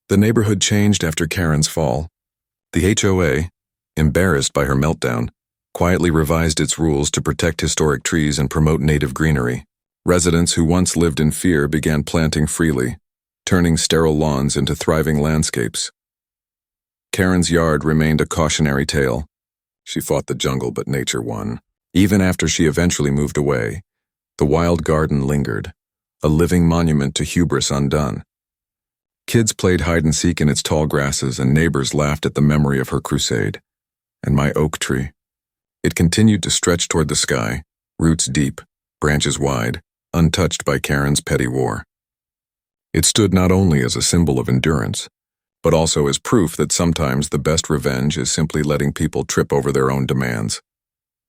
The neighborhood changed after Karen's fall. The HOA, embarrassed by her meltdown, quietly revised its rules to protect historic trees and promote native greenery. Residents who once lived in fear began planting freely, turning sterile lawns into thriving landscapes. Karen's yard remained a cautionary tale. She fought the jungle, but nature won. Even after she eventually moved away, the wild garden lingered, a living monument to hubris undone. Kids played hide-and-seek in its tall grasses, and neighbors laughed at the memory of her crusade. And my oak tree. It continued to stretch toward the sky, roots deep, branches wide, untouched by Karen's petty war. It stood not only as a symbol of endurance, but also as proof that sometimes the best revenge is simply letting people trip over their own demands.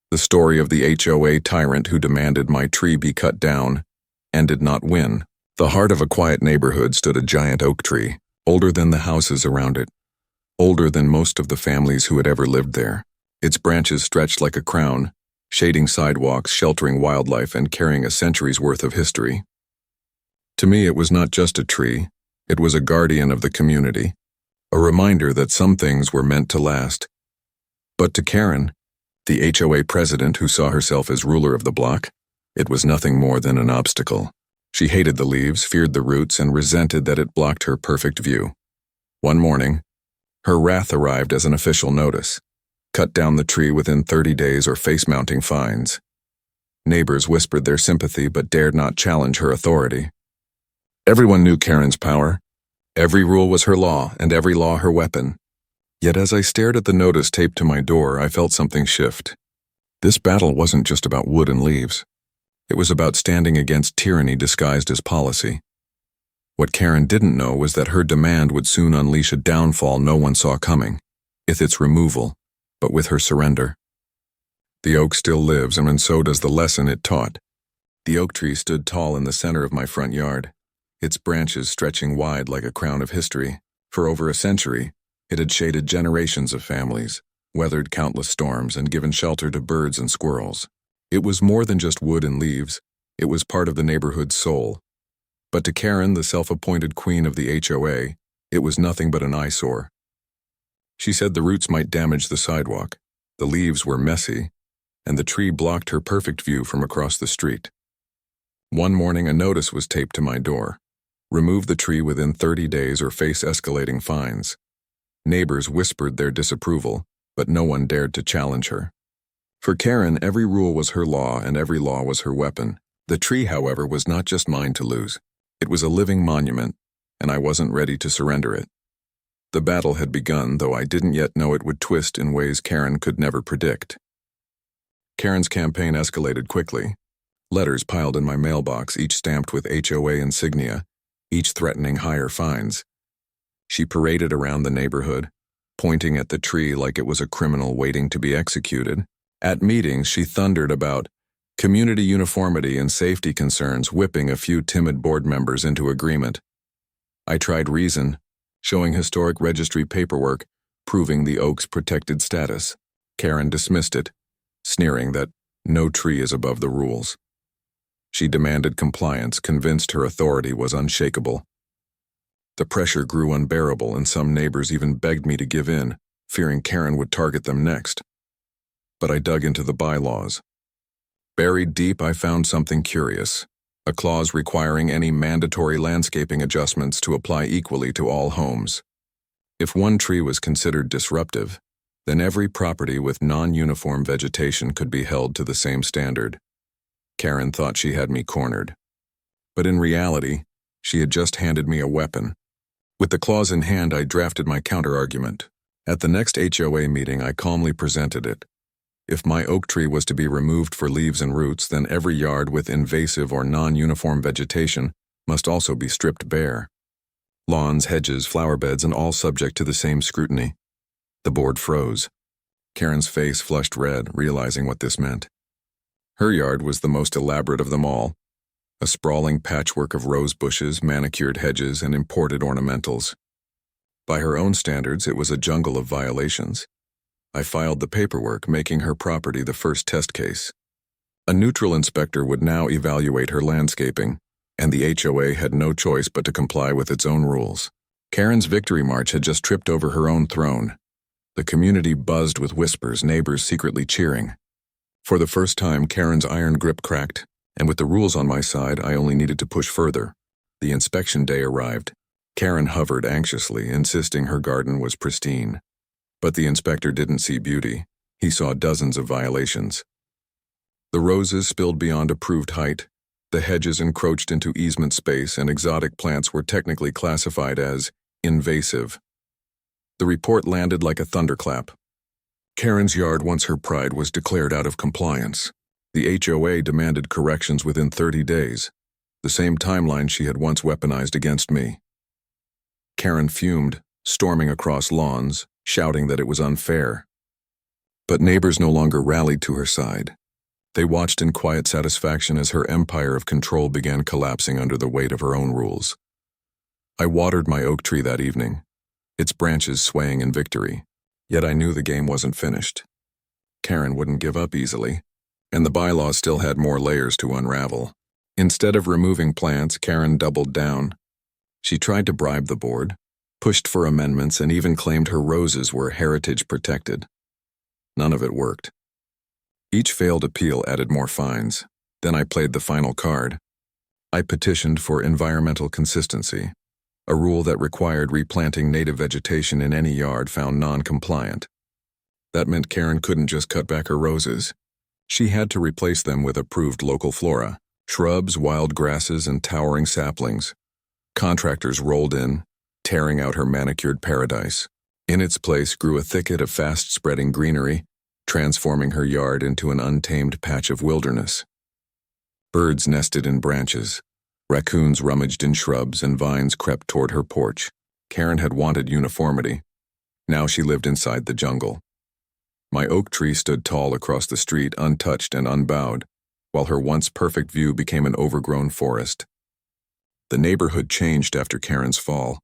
The story of the HOA tyrant who demanded my tree be cut down and did not win. The heart of a quiet neighborhood stood a giant oak tree, older than the houses around it, older than most of the families who had ever lived there. Its branches stretched like a crown, shading sidewalks, sheltering wildlife, and carrying a century's worth of history. To me, it was not just a tree, it was a guardian of the community, a reminder that some things were meant to last. But to Karen, the HOA president who saw herself as ruler of the block, it was nothing more than an obstacle. She hated the leaves, feared the roots, and resented that it blocked her perfect view. One morning, her wrath arrived as an official notice. Cut down the tree within 30 days or face mounting fines. Neighbors whispered their sympathy but dared not challenge her authority. Everyone knew Karen's power. Every rule was her law, and every law her weapon. Yet as I stared at the notice taped to my door, I felt something shift. This battle wasn't just about wood and leaves. It was about standing against tyranny disguised as policy. What Karen didn't know was that her demand would soon unleash a downfall no one saw coming, with its removal, but with her surrender. The oak still lives, and so does the lesson it taught. The oak tree stood tall in the center of my front yard, its branches stretching wide like a crown of history. For over a century, it had shaded generations of families, weathered countless storms, and given shelter to birds and squirrels. It was more than just wood and leaves. It was part of the neighborhood's soul. But to Karen, the self-appointed queen of the HOA, it was nothing but an eyesore. She said the roots might damage the sidewalk, the leaves were messy, and the tree blocked her perfect view from across the street. One morning, a notice was taped to my door. Remove the tree within 30 days or face escalating fines. Neighbors whispered their disapproval, but no one dared to challenge her. For Karen, every rule was her law and every law was her weapon. The tree, however, was not just mine to lose. It was a living monument, and I wasn't ready to surrender it. The battle had begun, though I didn't yet know it would twist in ways Karen could never predict. Karen's campaign escalated quickly. Letters piled in my mailbox, each stamped with HOA insignia, each threatening higher fines. She paraded around the neighborhood, pointing at the tree like it was a criminal waiting to be executed. At meetings, she thundered about community uniformity and safety concerns, whipping a few timid board members into agreement. I tried reason, showing historic registry paperwork, proving the oak's protected status. Karen dismissed it, sneering that no tree is above the rules. She demanded compliance, convinced her authority was unshakable. The pressure grew unbearable, and some neighbors even begged me to give in, fearing Karen would target them next. But I dug into the bylaws. Buried deep, I found something curious, a clause requiring any mandatory landscaping adjustments to apply equally to all homes. If one tree was considered disruptive, then every property with non-uniform vegetation could be held to the same standard. Karen thought she had me cornered. But in reality, she had just handed me a weapon. With the clause in hand, I drafted my counter-argument. At the next HOA meeting, I calmly presented it. If my oak tree was to be removed for leaves and roots, then every yard with invasive or non-uniform vegetation must also be stripped bare. Lawns, hedges, flower beds, and all subject to the same scrutiny. The board froze. Karen's face flushed red, realizing what this meant. Her yard was the most elaborate of them all, a sprawling patchwork of rose bushes, manicured hedges, and imported ornamentals. By her own standards, it was a jungle of violations. I filed the paperwork, making her property the first test case. A neutral inspector would now evaluate her landscaping, and the HOA had no choice but to comply with its own rules. Karen's victory march had just tripped over her own throne. The community buzzed with whispers, neighbors secretly cheering. For the first time, Karen's iron grip cracked, and with the rules on my side, I only needed to push further. The inspection day arrived. Karen hovered anxiously, insisting her garden was pristine. But the inspector didn't see beauty. He saw dozens of violations. The roses spilled beyond approved height, the hedges encroached into easement space, and exotic plants were technically classified as invasive. The report landed like a thunderclap. Karen's yard, once her pride, was declared out of compliance. The HOA demanded corrections within 30 days, the same timeline she had once weaponized against me. Karen fumed, storming across lawns, shouting that it was unfair. But neighbors no longer rallied to her side. They watched in quiet satisfaction as her empire of control began collapsing under the weight of her own rules. I watered my oak tree that evening, its branches swaying in victory. Yet I knew the game wasn't finished. Karen wouldn't give up easily, and the bylaws still had more layers to unravel. Instead of removing plants, Karen doubled down. She tried to bribe the board, pushed for amendments, and even claimed her roses were heritage protected. None of it worked. Each failed appeal added more fines. Then I played the final card. I petitioned for environmental consistency, a rule that required replanting native vegetation in any yard found non-compliant. That meant Karen couldn't just cut back her roses. She had to replace them with approved local flora, shrubs, wild grasses, and towering saplings. Contractors rolled in, tearing out her manicured paradise. In its place grew a thicket of fast-spreading greenery, transforming her yard into an untamed patch of wilderness. Birds nested in branches. Raccoons rummaged in shrubs, and vines crept toward her porch. Karen had wanted uniformity. Now she lived inside the jungle. My oak tree stood tall across the street, untouched and unbowed, while her once perfect view became an overgrown forest. The neighborhood changed after Karen's fall.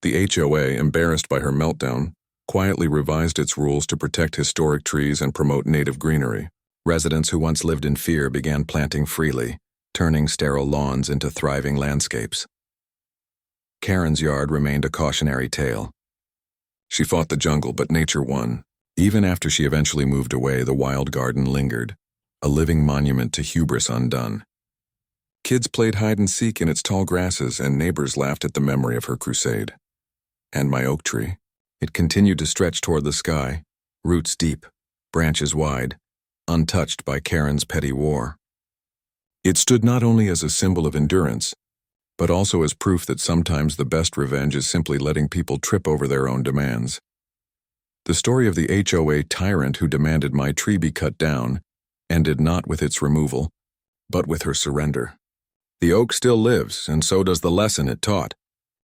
The HOA, embarrassed by her meltdown, quietly revised its rules to protect historic trees and promote native greenery. Residents who once lived in fear began planting freely, turning sterile lawns into thriving landscapes. Karen's yard remained a cautionary tale. She fought the jungle, but nature won. Even after she eventually moved away, the wild garden lingered, a living monument to hubris undone. Kids played hide-and-seek in its tall grasses, and neighbors laughed at the memory of her crusade. And my oak tree, it continued to stretch toward the sky, roots deep, branches wide, untouched by Karen's petty war. It stood not only as a symbol of endurance, but also as proof that sometimes the best revenge is simply letting people trip over their own demands. The story of the HOA tyrant who demanded my tree be cut down ended not with its removal, but with her surrender. The oak still lives, and so does the lesson it taught.